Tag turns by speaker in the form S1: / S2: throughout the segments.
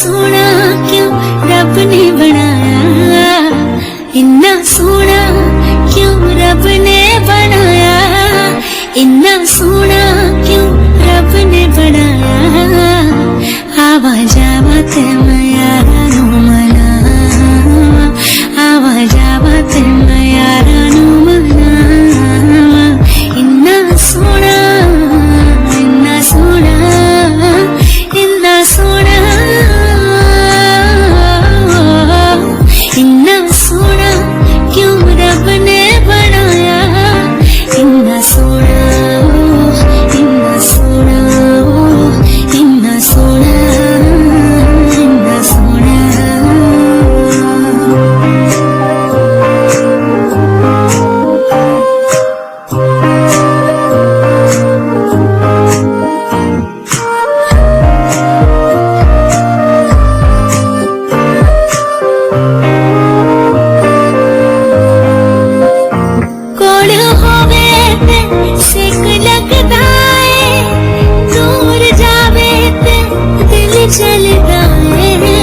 S1: सोना क्यों रब ने बनाया, इन्ना सोना क्यों रब ने बनाया, इन्ना सोना क्यों रब ने बनाया। आवा जावा ते मैं यारा नू मनावा, आवा जावा ते मैं यारा नू मनावा। इन्ना सोना, इन्ना सोना, इन्ना सोना, इन्ना सोना क्यों रब ने बनाया, इन्ना सोना, इन्ना सोना, इन्ना सोना, इन्ना सोना। कोल होवे ते सेक लगदा है, दूर जावे ते दिल चलदा है।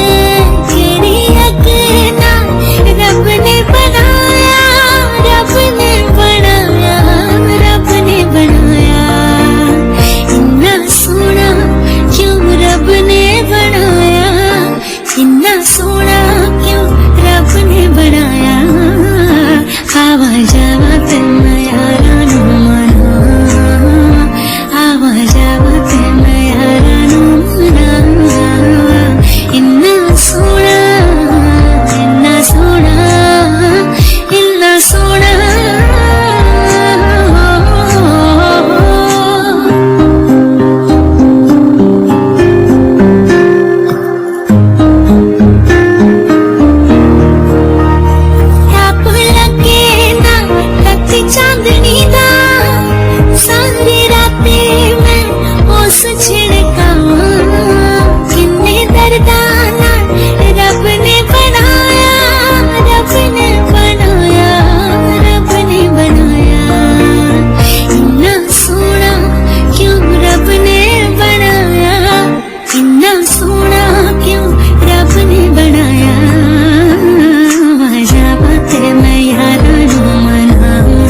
S1: केड़ी अक्ल नाल रब ने बनाया, रब ने बनाया, रब ने बनाया। इन्ना सोना क्यों रब ने बनाया, इन्ना सोना क्यों रब ने बनाया। आवा जावा ते मैं यारा नू मनावा, आवा जावा ते मैं यारा नू मनावा। इन्ना सोना, इन्ना सोना, इन्ना सोना। आप लगे ना कत्ती चांदनी दा, सारी रातें मैं उस छिड़कावा। किन्ने दर्दां नाल रब ने बनाया, रब ने बनाया, रब ने बनाया। इन्ना सोना क्यों रब ने बनाया, इन्ना सोना क्यों रब ने बनाया। आवा जावा ते मैं यारा नू मनावा,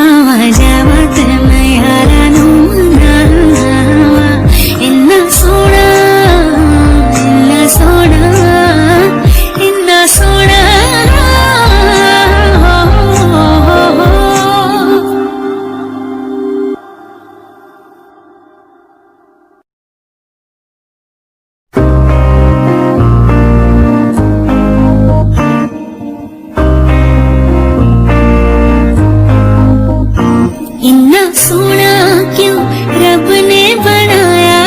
S1: आवा जावा ते मैं यारा नू मनावा। इन्ना सोना, इन्ना सोना, इन्ना सोना। इन्ना सोना क्यों रब ने बनाया,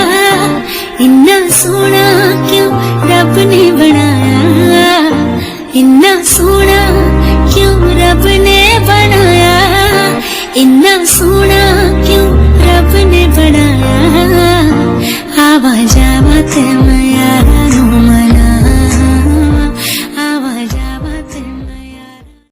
S1: इन्ना सोना क्यों रब ने बनाया, इन्ना सोना क्यों रब ने बनाया। इन्ना सोना